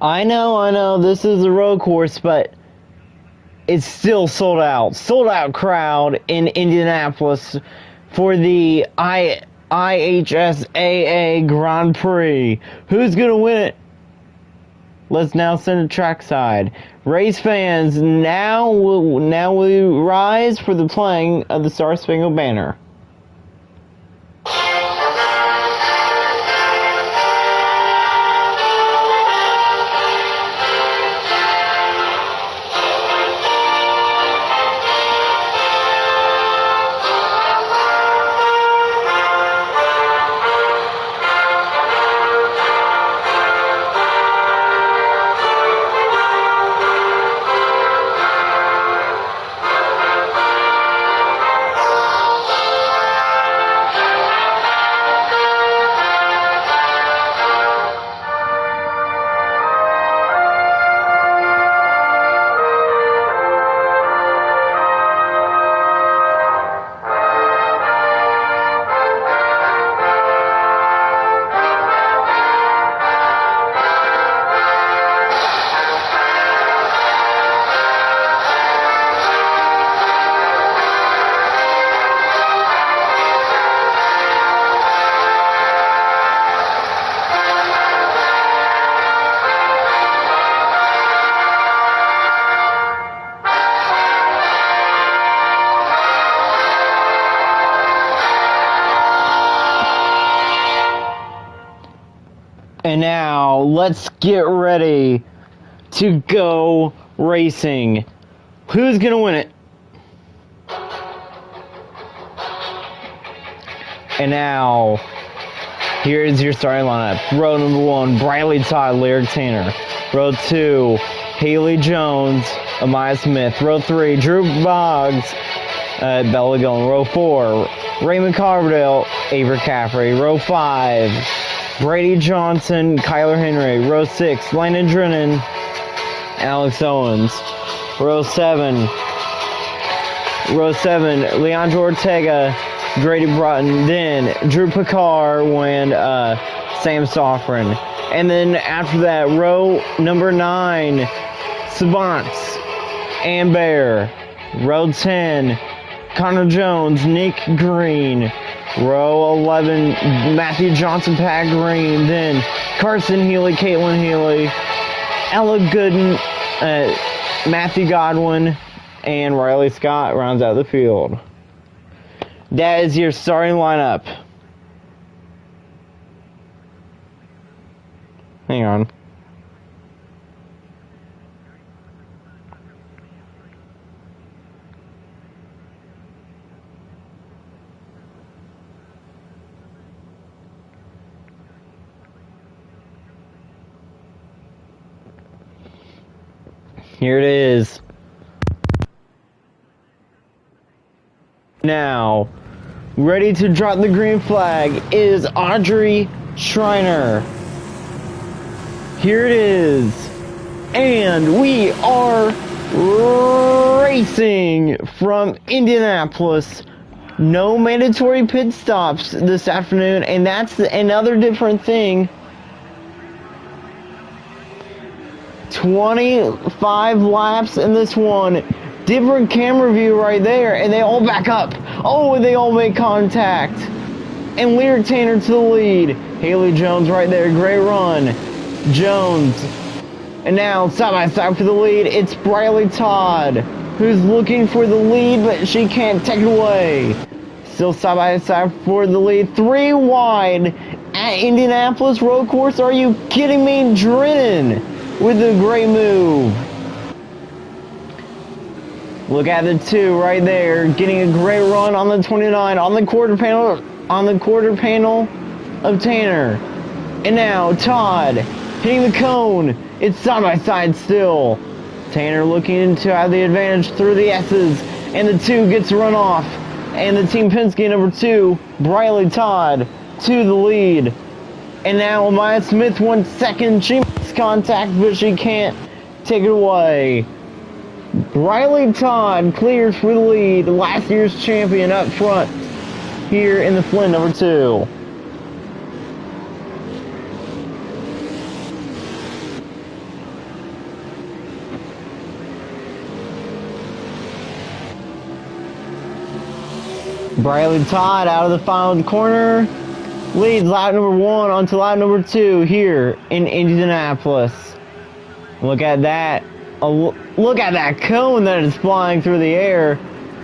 I know, this is a road course, but it's still sold out. Sold out crowd in Indianapolis for the IHSAA Grand Prix. Who's going to win it? Let's now send it trackside. Race fans, now we rise for the playing of the Star Spangled Banner. And now, let's get ready to go racing. Who's going to win it? And now, here's your starting lineup. Row number 1, Briley Todd, Lyric Tanner. Row 2, Haley Jones, Amaya Smith. Row 3, Drew Boggs, Bella Gillen. Row 4, Raymond Carbondale, Avery Caffrey. Row 5, Brady Johnson, Kyler Henry. Row 6, Landon Drennan, Alex Owens. Row 7, Leandro Ortega, Grady Broughton. Then Drew Picard and Sam Soffren. And then after that, row number 9, Savants, Ann Bear. Row 10, Connor Jones, Nick Green. Row 11, Matthew Johnson, Pat Green. Then Carson Healy, Caitlin Healy, Ella Gooden, Matthew Godwin, and Riley Scott rounds out the field. That is your starting lineup. Hang on. Here it is. Now, ready to drop the green flag is Audrey Schreiner. Here it is. And we are racing from Indianapolis. No mandatory pit stops this afternoon, and that's another different thing. 25 laps in this one. Different camera view right there, and they all back up. Oh, and they all make contact. And Lyric Tanner to the lead. Haley Jones right there, great run. Jones. And now, side by side for the lead, it's Briley Todd, who's looking for the lead, but she can't take it away. Still side by side for the lead. 3 wide at Indianapolis Road Course. Are you kidding me? Drennan with a great move. Look at the 2 right there, getting a great run on the 29 on the quarter panel of Tanner. And now Todd hitting the cone. It's side by side still. Tanner looking to have the advantage through the S's, and the 2 gets run off. And the Team Penske number 2, Briley Todd, to the lead. And now Amaya Smith 1 second. She makes contact, but she can't take it away. Briley Todd clears for the lead. Last year's champion up front here in the Flynn number 2. Briley Todd out of the final corner. Leads lap number 1 onto lap number 2 here in Indianapolis. Look at that. Look at that cone that is flying through the air.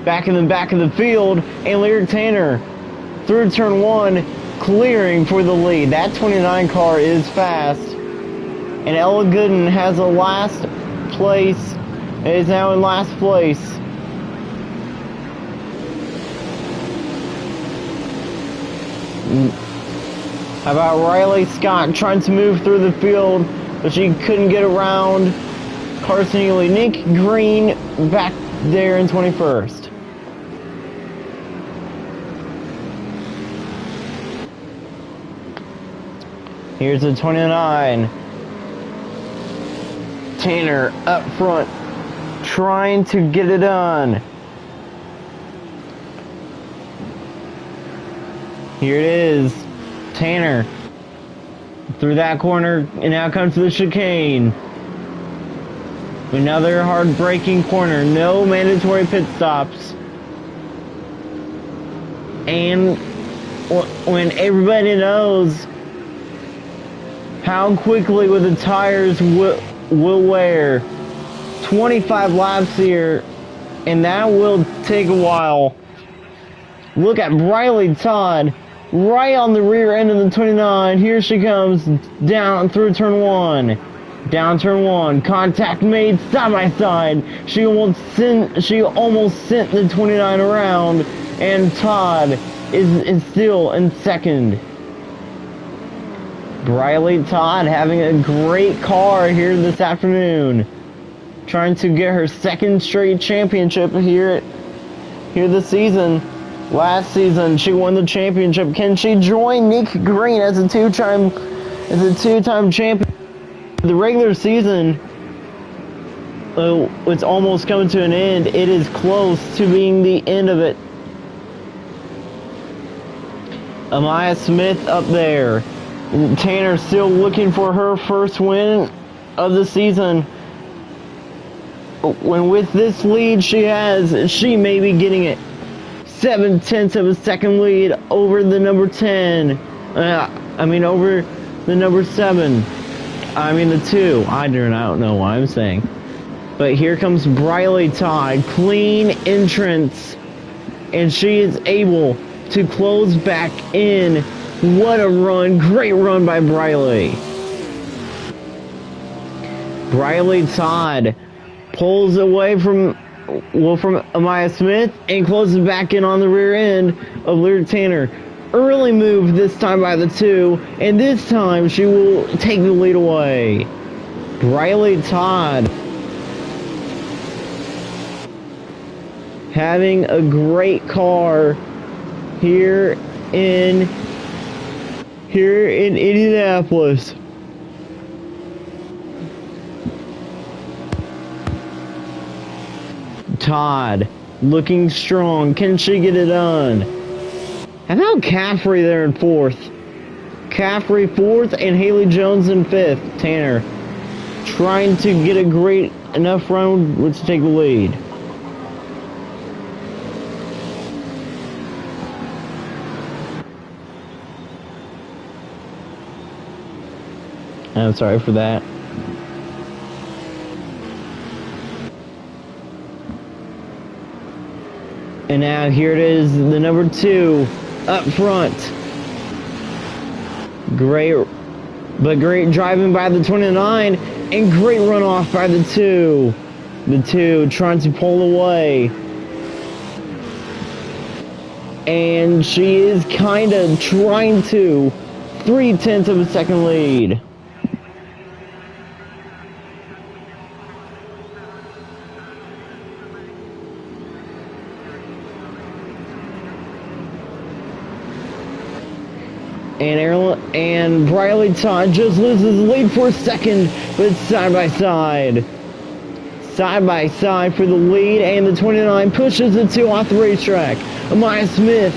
Back in the back of the field. And Lyric Tanner through turn 1, clearing for the lead. That 29 car is fast. And Ella Gooden has a last place. It is now in last place. How about Riley Scott trying to move through the field, but she couldn't get around Carson Ely. Nick Green back there in 21st. Here's the 29. Tanner up front, trying to get it done. Here it is. Tanner through that corner, and now comes the chicane. Another hard-braking corner. No mandatory pit stops. And when everybody knows how quickly with the tires will wear, 25 laps here, and that will take a while. Look at Briley Todd right on the rear end of the 29. Here she comes down through turn 1. Down turn 1. Contact made side by side. She almost sent the 29 around, and Todd is still in second. Briley Todd having a great car here this afternoon, trying to get her second straight championship here this season. Last season, she won the championship. Can she join Nick Green as a two-time champion? The regular season, it's almost coming to an end. It is close to being the end of it. Amaya Smith up there. Tanner still looking for her first win of the season. When with this lead she may be getting it. 7/10 of a second lead over the number 10. Over the number 7. The 2. I don't know what I'm saying. But here comes Briley Todd. Clean entrance. And she is able to close back in. What a run. Great run by Briley. Briley Todd pulls away from Amaya Smith and closes back in on the rear end of Lyric Tanner. Early move this time by the 2, and this time she will take the lead away. Briley Todd having a great car here in Indianapolis. Todd looking strong. Can she get it done? How about Caffrey there in 4th? Caffrey 4th and Haley Jones in 5th. Tanner trying to get a great enough run to take the lead. I'm sorry for that. And now here it is, the number 2 up front. Great driving by the 29 and great runoff by the 2. The 2 trying to pull away. And she is kind of trying to. 3/10 of a second lead. And Briley Todd just loses the lead for a second, but it's side by side. Side by side for the lead, and the 29 pushes the 2 off the racetrack. Amaya Smith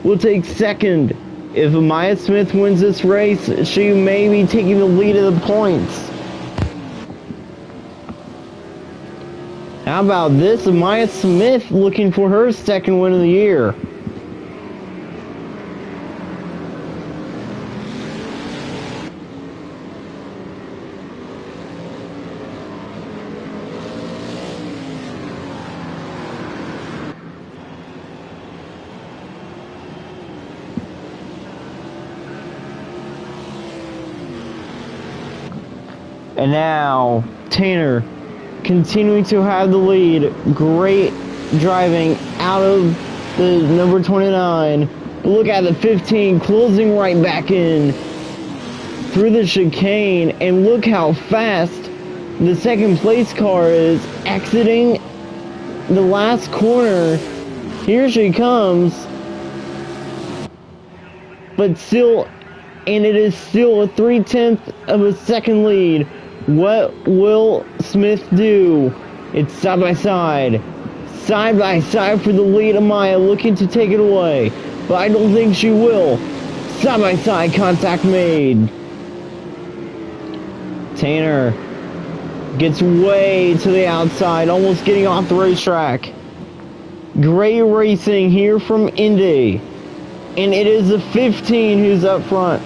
will take second. If Amaya Smith wins this race, she may be taking the lead of the points. How about this? Amaya Smith looking for her second win of the year. And now, Tanner continuing to have the lead. Great driving out of the number 29. Look at the 15 closing right back in through the chicane. And look how fast the second place car is exiting the last corner. Here she comes. But still, and it is still a 3/10 of a second lead. What will Smith do? It's side by side for the lead. Amaya looking to take it away, but I don't think she will. Side by side contact made. Tanner gets way to the outside, almost getting off the racetrack. Great racing here from Indy, and it is the 15 who's up front.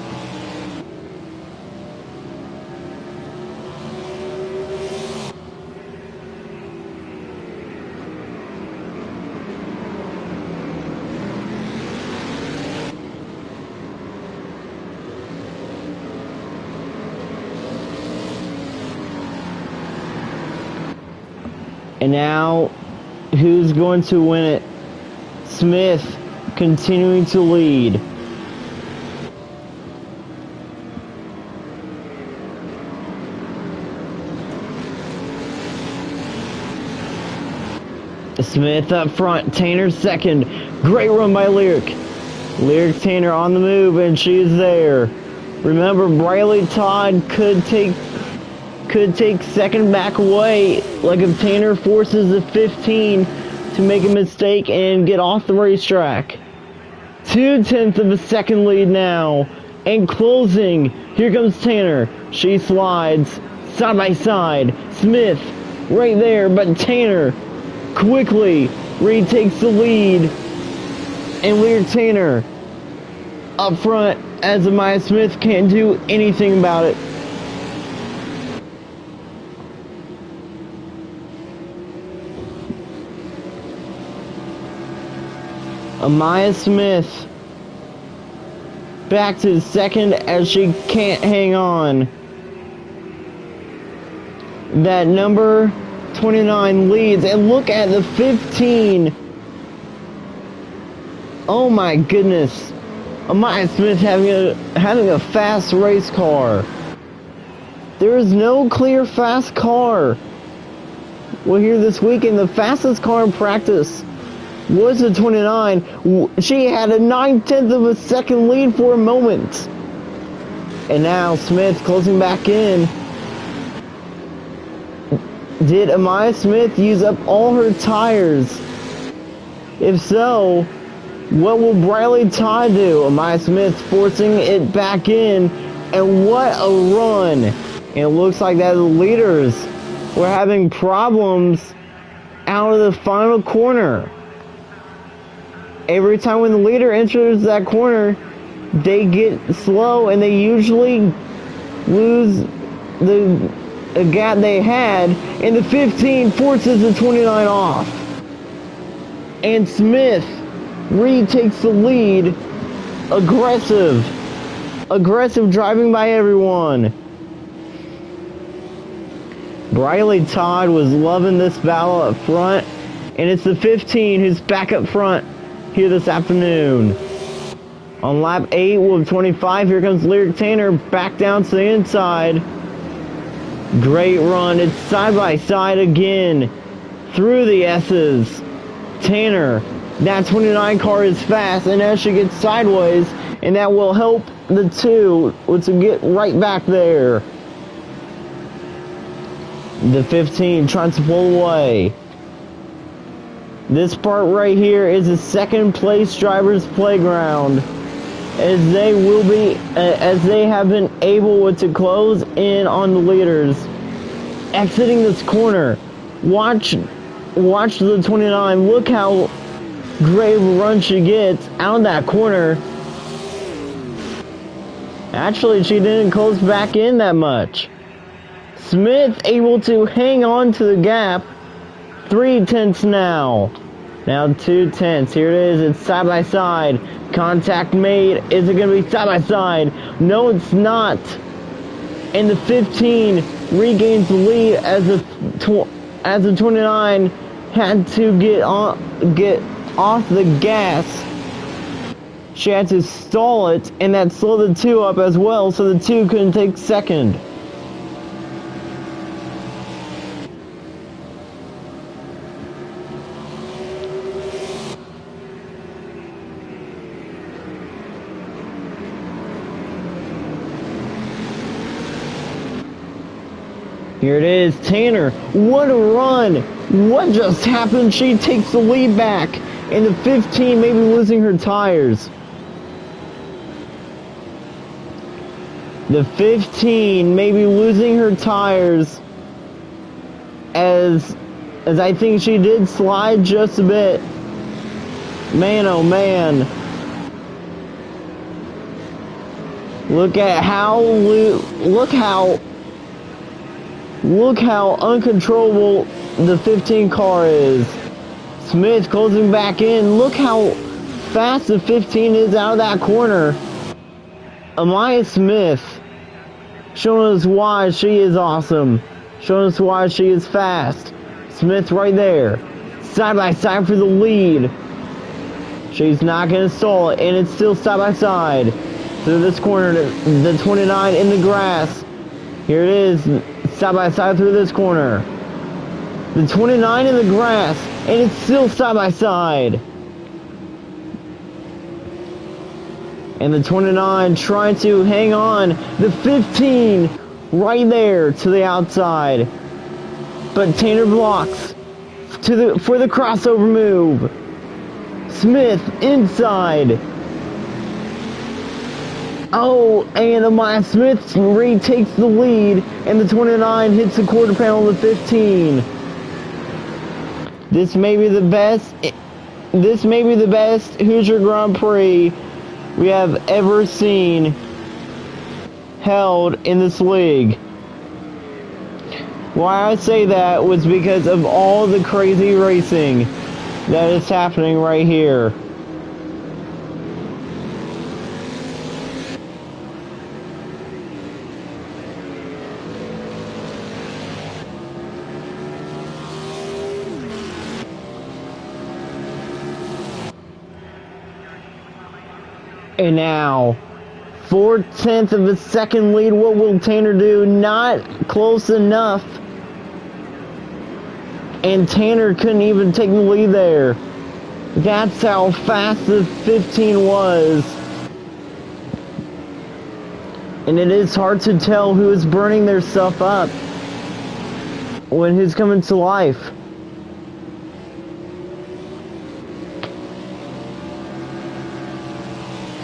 And now, who's going to win it? Smith continuing to lead. Smith up front, Tanner second. Great run by Lyric. Lyric Tanner on the move, and she is there. Remember, Briley Todd could take second back away, like if Tanner forces the 15 to make a mistake and get off the racetrack. 2/10 of a second lead now, and closing. Here comes Tanner. She slides side by side. Smith right there, but Tanner quickly retakes the lead, and Lear Tanner up front as Amaya Smith can't do anything about it. Amaya Smith back to second as she can't hang on. That number 29 leads, and look at the 15. Oh my goodness. Amaya Smith having a fast race car. There is no clear fast car. Well, here this weekend, the fastest car in practice was the 29. She had a 9/10 of a second lead for a moment. And now Smith closing back in. Did Amaya Smith use up all her tires? If so, what will Briley Todd do? Amaya Smith forcing it back in, and what a run. And it looks like that the leaders were having problems out of the final corner. Every time when the leader enters that corner, they get slow and they usually lose the gap they had, and the 15 forces the 29 off. And Smith retakes the lead. Aggressive driving by everyone. Briley Todd was loving this battle up front, and it's the 15 who's back up front here this afternoon. On lap 8 with 25, here comes Lyric Tanner back down to the inside. Great run. It's side by side again through the S's. Tanner, that 29 car is fast, and as she gets sideways, and that will help the two to get right back there. The 15 trying to pull away. This part right here is a second place driver's playground, as they have been able to close in on the leaders. Exiting this corner, watch the 29. Look how great of a run she gets out of that corner. Actually, she didn't close back in that much. Smith able to hang on to the gap. 3/10 now. Now 2/10. Here it is. It's side by side. Contact made. Is it going to be side by side? No, it's not. And the 15 regains the lead as the 29 had to get off the gas. She had to stall it, and that slowed the 2 up as well, so the 2 couldn't take second. Here it is, Tanner. What a run! What just happened? She takes the lead back, and the 15 may be losing her tires. The 15 may be losing her tires as I think she did slide just a bit. Man, oh man. Look how uncontrollable the 15 car is. Smith closing back in. Look how fast the 15 is out of that corner. Amaya Smith showing us why she is awesome. Showing us why she is fast. Smith right there. Side by side for the lead. She's not going to stall it, and it's still side by side. Through this corner, the 29 in the grass. Here it is, side by side through this corner. The 29 in the grass, and it's still side by side. And the 29 trying to hang on. The 15 right there to the outside. But Tanner blocks for the crossover move. Smith inside. Oh, and Amaya Smith retakes the lead, and the 29 hits the quarter panel of the 15. This may be the best Hoosier Grand Prix we have ever seen held in this league. Why I say that was because of all the crazy racing that is happening right here. And now, 4/10 of a second lead. What will Tanner do? Not close enough. And Tanner couldn't even take the lead there. That's how fast the 15 was. And it is hard to tell who is burning their stuff up when who's coming to life.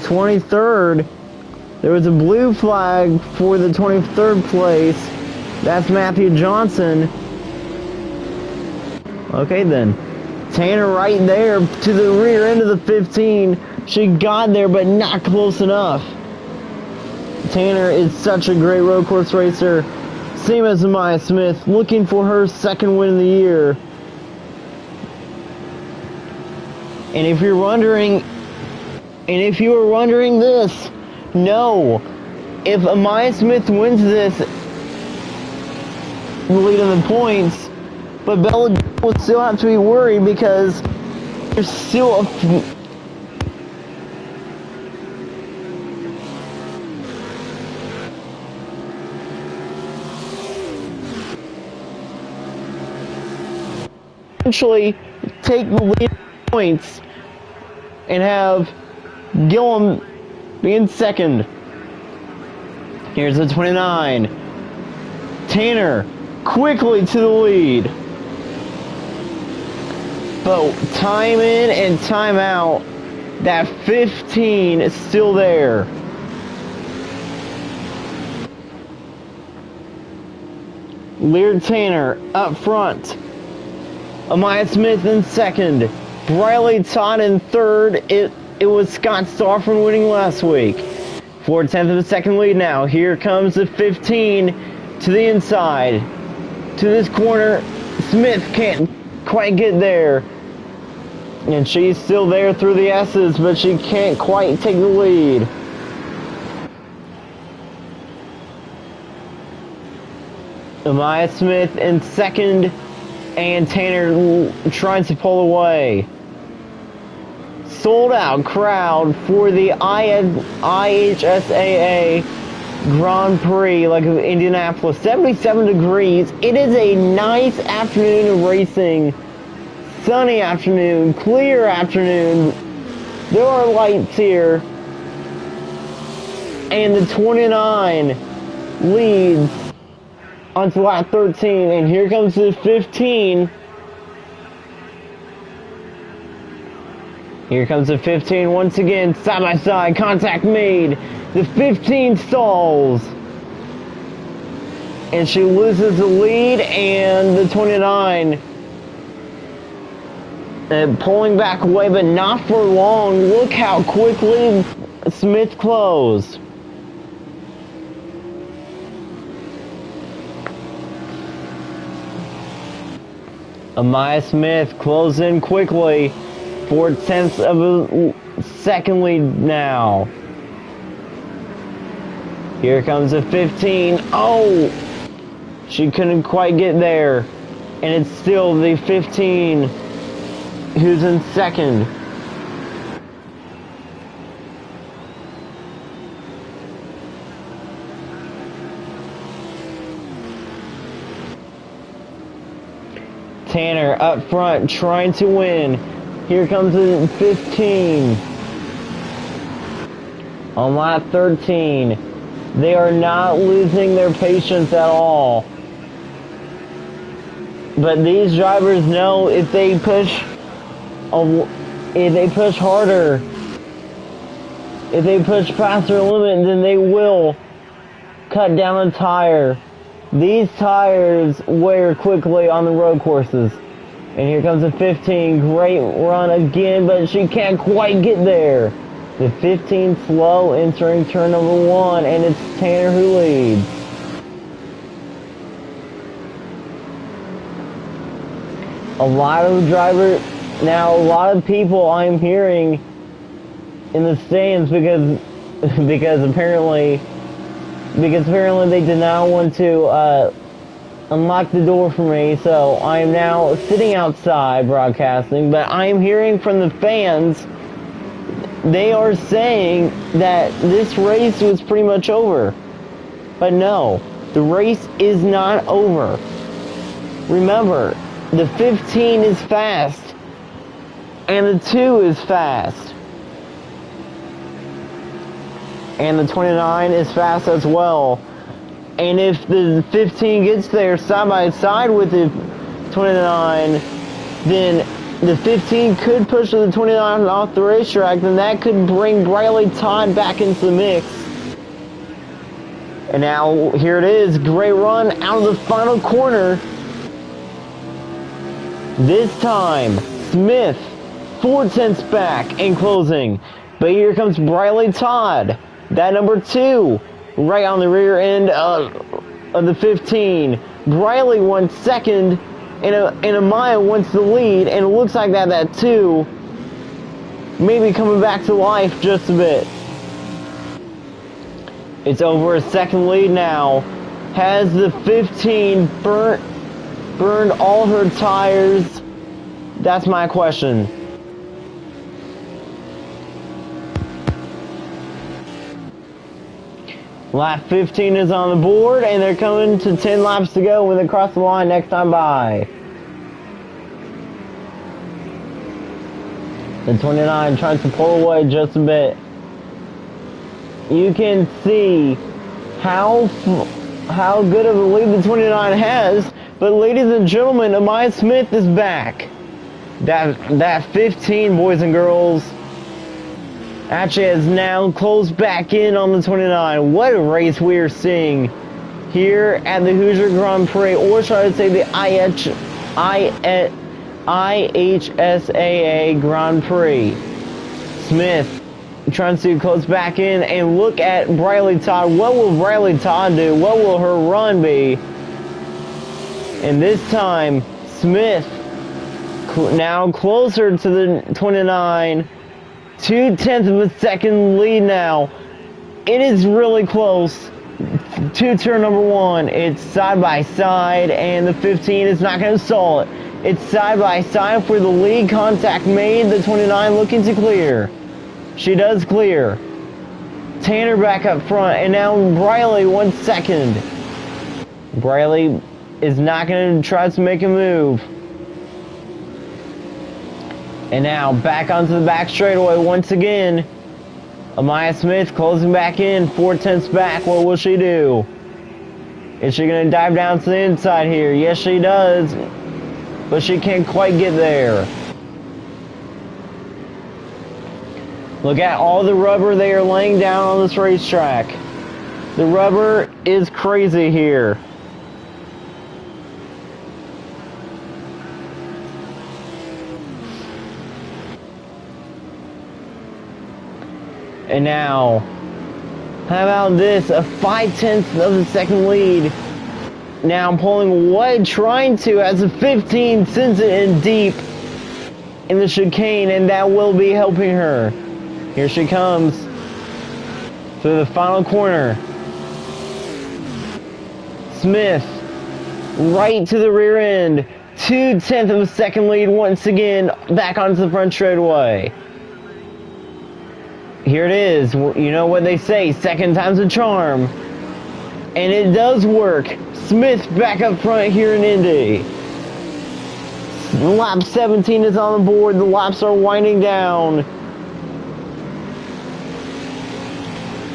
'23rd, there was a blue flag for the 23rd place. That's Matthew Johnson. Okay then. Tanner right there to the rear end of the 15. She got there, but not close enough. Tanner is such a great road course racer. Same as Amaya Smith, looking for her second win of the year. And if you were wondering this, no. If Amaya Smith wins this, the lead in the points, but Bella will still have to be worried because there's still eventually take the lead in points and have Gillum being second. Here's the 29. Tanner quickly to the lead. But time in and time out, that 15 is still there. Lear Tanner up front. Amaya Smith in second. Briley Todd in third. It was Scott Stauffer winning last week. 4/10 of the second lead now. Here comes the 15 to the inside. To this corner. Smith can't quite get there. And she's still there through the S's, but she can't quite take the lead. Amaya Smith in second, and Tanner trying to pull away. Sold out crowd for the IHSAA Grand Prix, like of Indianapolis. 77 degrees. It is a nice afternoon of racing. Sunny afternoon, clear afternoon. There are lights here. And the 29 leads onto lap 13. And here comes the 15. Here comes the 15 once again, side by side, contact made. The 15 stalls. And she loses the lead, and the 29 pulling back away, but not for long. Look how quickly Smith closed. Amaya Smith closed in quickly. 4/10 of a second lead now. Here comes a 15. Oh! She couldn't quite get there. And it's still the 15 who's in second. Tanner up front trying to win. Here comes the 15. On lap 13. They are not losing their patience at all. But these drivers know if they push harder, if they push past their limit, then they will cut down a tire. These tires wear quickly on the road courses. And here comes the 15. Great run again, but she can't quite get there. The 15 slow entering turn number 1, and it's Tanner who leads. A lot of people I'm hearing in the stands because apparently they did not want to unlock the door for me, so I am now sitting outside broadcasting, but I am hearing from the fans. They are saying that this race was pretty much over. But no, the race is not over. Remember, the 15 is fast, and the 2 is fast. And the 29 is fast as well. And if the 15 gets there side by side with the 29, then the 15 could push the 29 off the racetrack, then that could bring Briley Todd back into the mix. And now, here it is, great run out of the final corner. This time, Smith, 4/10 back in closing. But here comes Briley Todd, that number 2, right on the rear end of the 15. Briley won second, and Amaya wants the lead, and it looks like that 2 may be coming back to life just a bit. It's over a second lead now. Has the 15 burned all her tires? That's my question. Lap 15 is on the board, and they're coming to 10 laps to go when they cross the line next time by. The 29 tries to pull away just a bit. You can see how good of a lead the 29 has, but ladies and gentlemen, Amaya Smith is back. That 15, boys and girls, actually has now closed back in on the 29. What a race we are seeing here at the Hoosier Grand Prix, or should I say the IHSAA Grand Prix. Smith trying to close back in, and look at Briley Todd. What will Briley Todd do? What will her run be? And this time, Smith now closer to the 29. 2/10 of a second lead now. It is really close. to turn number 1. It's side by side, and the 15 is not going to stall it. It's side by side for the lead. Contact made. The 29 looking to clear. She does clear. Tanner back up front, and now Briley 1 second. Briley is not going to try to make a move. And now back onto the back straightaway once again. Ihsaa Smith closing back in, 4/10 back. What will she do? Is she going to dive down to the inside here? Yes, she does. But she can't quite get there. Look at all the rubber they are laying down on this racetrack. The rubber is crazy here. And now, how about this? A 5/10 of the second lead. Now pulling away, trying to, as a 15 sends it in deep in the chicane, and that will be helping her. Here she comes through the final corner. Smith, right to the rear end. 2/10 of a second lead once again, back onto the front straightaway. Here it is. You know what they say, second time's a charm. And it does work. Smith back up front here in Indy. Lap 17 is on the board. The laps are winding down.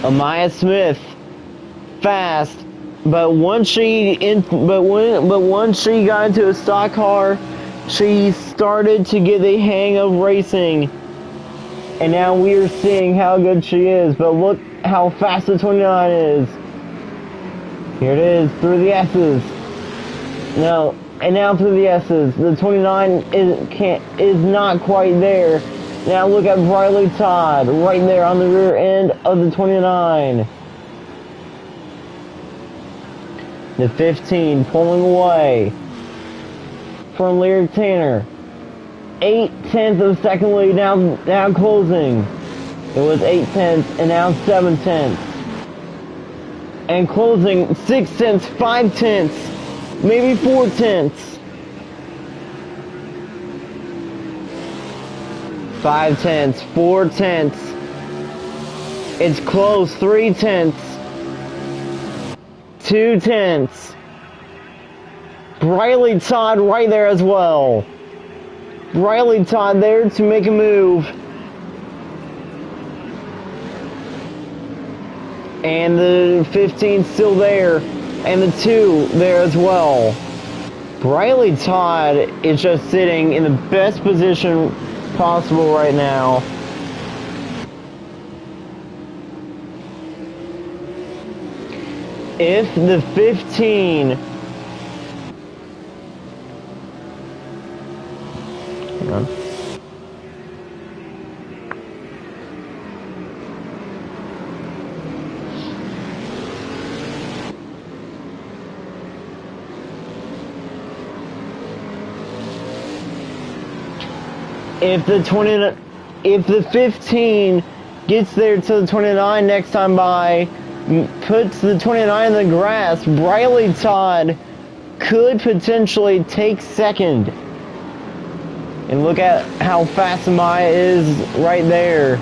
Ihsaa Smith, fast, but once she got into a stock car, she started to get the hang of racing. And now we are seeing how good she is. But look how fast the 29 is. Here it is, through the S's. No, and now through the S's. The 29 is not quite there. Now look at Briley Todd, right there on the rear end of the 29. The 15 pulling away from Lyric Tanner. 8/10 of the second lead, now closing. It was 8/10 and now 7/10. And closing 6/10, 5/10, maybe 4/10. 5/10, 4/10. It's close, 3/10. 2/10. Briley Todd right there as well. Briley Todd there to make a move. And the 15 still there. And the 2 there as well. Briley Todd is just sitting in the best position possible right now. If the 15 if the 15 gets there to the 29 next time by, puts the 29 in the grass, Briley Todd could potentially take second. And look at how fast Ihsaa is right there.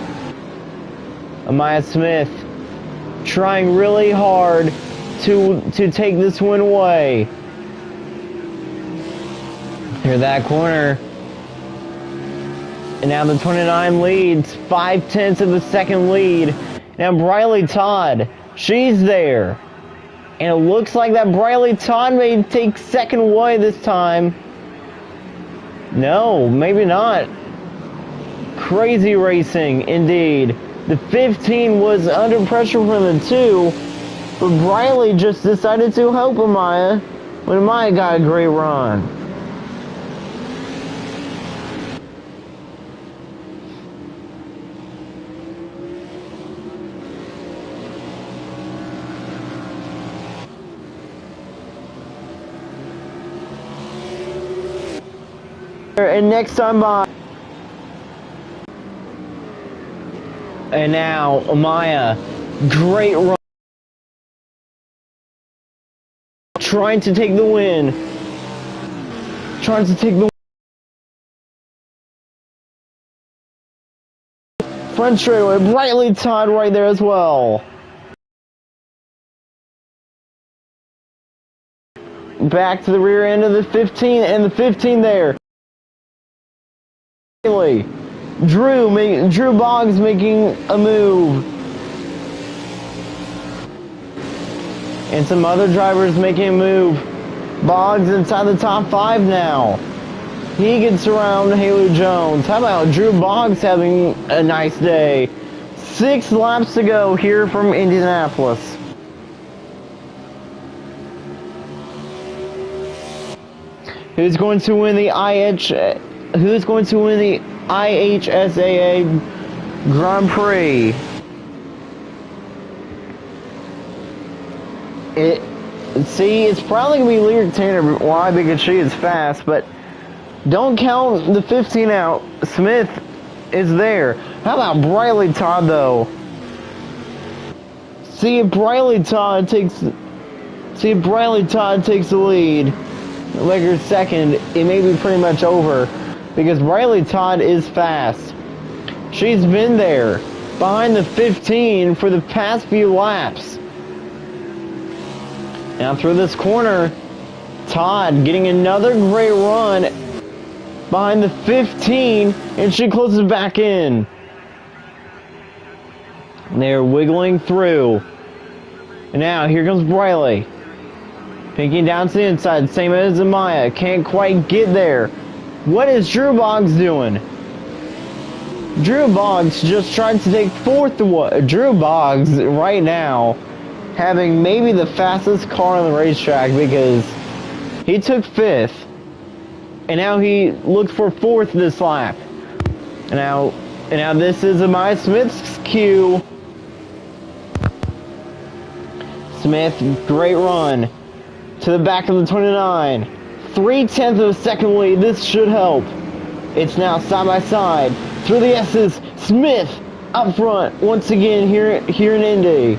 Ihsaa Smith trying really hard to take this win away. Here's that corner. And now the 29 leads, 5/10 of the second lead. Now Briley Todd, she's there. And it looks like that Briley Todd may take second away this time. No, maybe not. Crazy racing, indeed. The 15 was under pressure from the 2, but Briley just decided to help Ihsaa when Ihsaa got a great run. And next time by. And now Ihsaa, great run. trying to take the win. Trying to take the front straightaway. Brightly Todd right there as well. Back to the rear end of the 15, and the 15 there. Drew Boggs making a move. And some other drivers making a move. Boggs inside the top 5 now. He gets around Haley Jones. How about Drew Boggs having a nice day? 6 laps to go here from Indianapolis. Who's going to win the IHSAA Grand Prix? It's probably going to be Lyric Tanner. Why? Because she is fast, but don't count the 15 out. Smith is there. How about Briley Todd, though? See if Briley Todd takes the lead. Like her second, it may be pretty much over because Briley Todd is fast. She's been there behind the 15 for the past few laps. Now through this corner, Todd getting another great run behind the 15, and she closes back in. They're wiggling through. And now here comes Briley. Pinking down to the inside, same as Amaya. Can't quite get there. What is Drew Boggs doing? Drew Boggs just trying to take 4th. Drew Boggs right now having maybe the fastest car on the racetrack because he took 5th. And now he looked for 4th this lap. And now this is Amaya Smith's cue. Smith, great run. To the back of the 29. 0.3 of a second lead. This should help. It's now side by side. Through the S's. Smith up front once again here in Indy.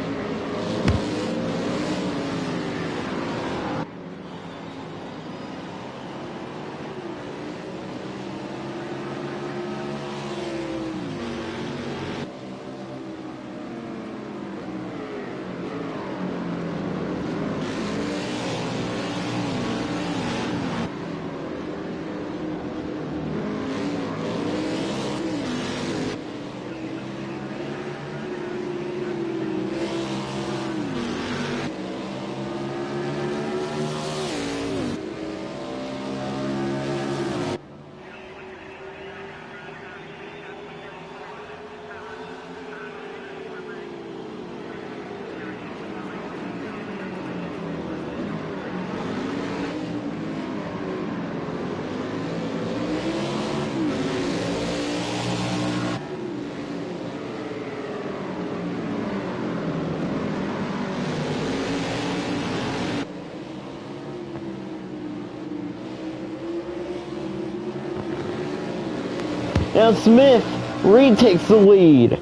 Now Smith retakes the lead.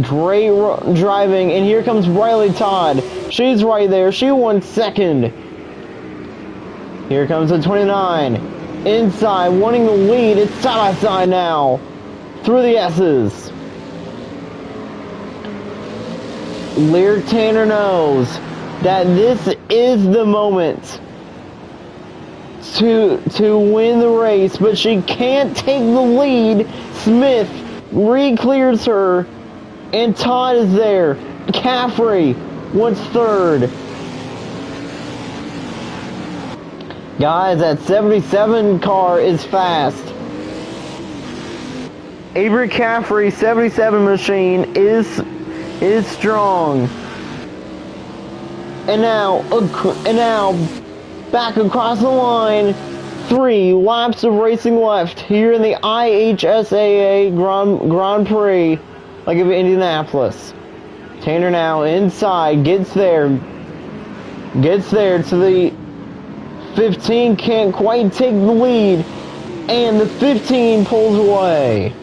Great driving, and here comes Briley Todd. She's right there. She won 2nd. Here comes the 29. Inside, wanting the lead. It's side by side now. Through the S's. Lyric Tanner knows that this is the moment to win the race, but she can't take the lead. Smith re-clears her, and Todd is there. Caffrey wants 3rd. Guys, that 77 car is fast. Avery Caffrey 77 machine is strong. And now back across the line. 3 laps of racing left here in the IHSAA Grand Prix, like of Indianapolis. Tanner now inside, gets there to the 15, can't quite take the lead, and the 15 pulls away.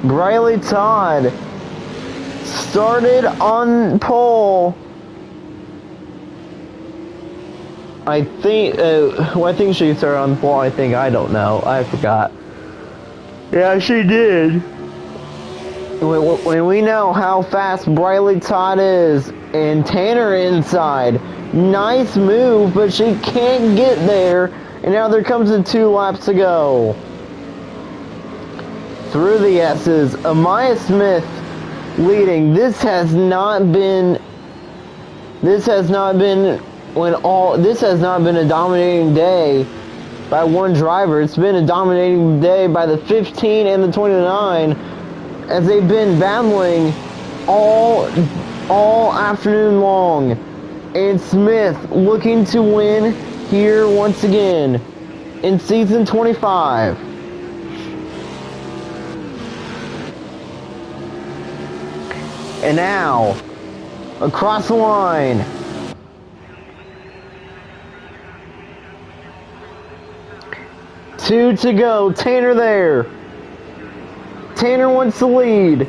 Briley Todd started on pole I think, well, I think she started on the pole. I don't know. I forgot. Yeah, she did. When we know how fast Briley Todd is, and Tanner inside, nice move, but she can't get there, and now there comes the 2 laps to go. Through the S's, Amaya Smith leading. This has not been a dominating day by one driver. It's been a dominating day by the 15 and the 29, as they've been battling all afternoon long. And Smith looking to win here once again in season 25. And now, across the line, two to go. Tanner there. Tanner wants the lead.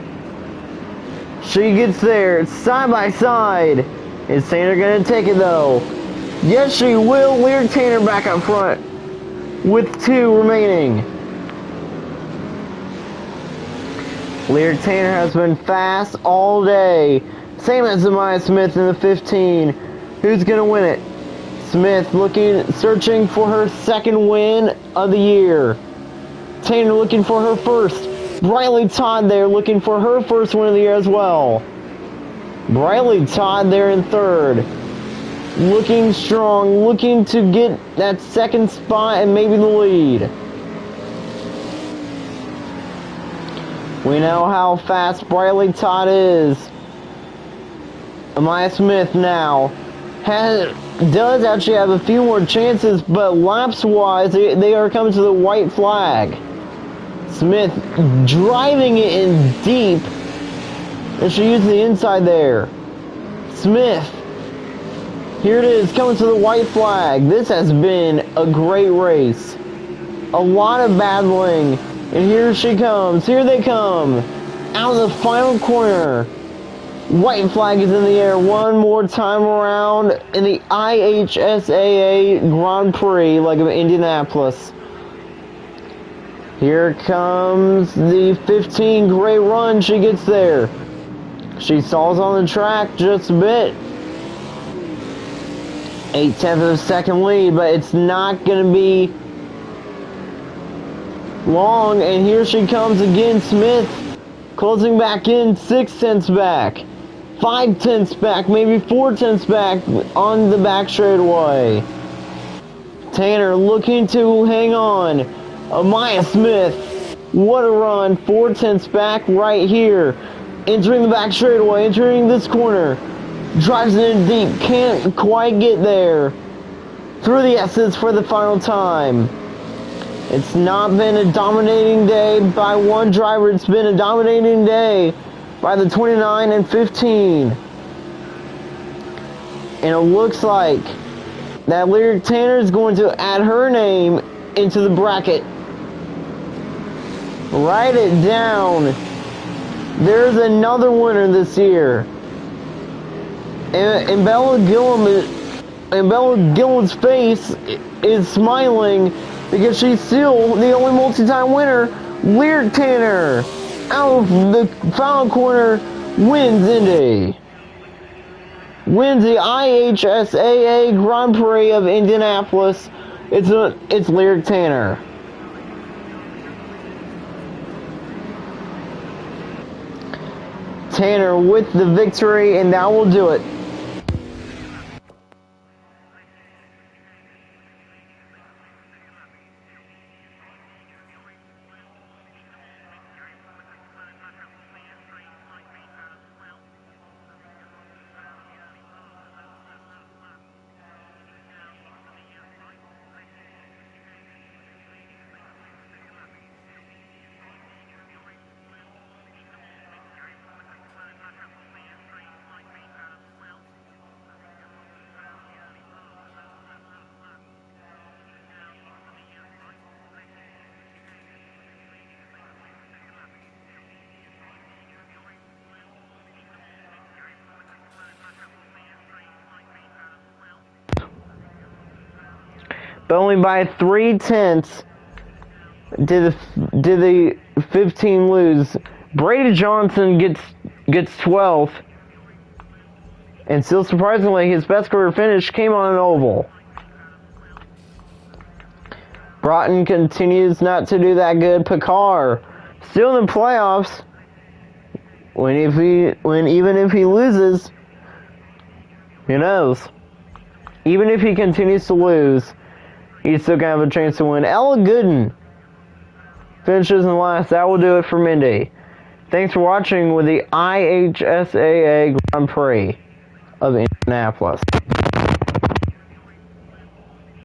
She gets there, side by side. Is Tanner gonna take it though? Yes, she will. Lear Tanner back up front with 2 remaining. Lear Tanner has been fast all day. Same as Amaya Smith in the 15. Who's gonna win it? Smith searching for her 2nd win of the year. Tanner looking for her 1st. Briley Todd there looking for her 1st win of the year as well. Briley Todd there in 3rd. Looking strong, looking to get that 2nd spot and maybe the lead. We know how fast Briley Todd is. Amaya Smith now does actually have a few more chances, but laps-wise, they are coming to the white flag. Smith driving it in deep, and she used the inside there. Smith, here it is, coming to the white flag. This has been a great race. A lot of battling, and here she comes. Here they come, out of the final corner. White flag is in the air one more time around in the IHSAA Grand Prix like of Indianapolis. Here comes the 15, great run, she gets there. She stalls on the track just a bit. 8/10 of a second lead, but it's not going to be long, and here she comes again, Smith, closing back in, 6/10 back. 5/10 back, maybe 4/10 back on the back straightaway. Tanner looking to hang on. Amaya Smith, what a run, 4/10 back right here. Entering the back straightaway, entering this corner. Drives it in deep, can't quite get there. Through the S's for the final time. It's not been a dominating day by one driver, it's been a dominating day by the 29 and 15. And it looks like that Lyric Tanner is going to add her name into the bracket. Write it down. There's another winner this year. And Bella Gillen's face is smiling because she's still the only multi-time winner. Lyric Tanner, out of the final corner, wins Indy. Wins the IHSAA Grand Prix of Indianapolis. It's Lyric Tanner. Tanner with the victory, and that will do it. but only by 3/10 did the 15 lose. Brady Johnson gets 12th, and still surprisingly, his best career finish came on an oval. Broughton continues not to do that good. Picard still in the playoffs. Even if he loses, who knows? Even if he continues to lose, he's still gonna have a chance to win. Ella Gooden finishes in last. That will do it for Mindy. Thanks for watching with the IHSAA Grand Prix of Indianapolis.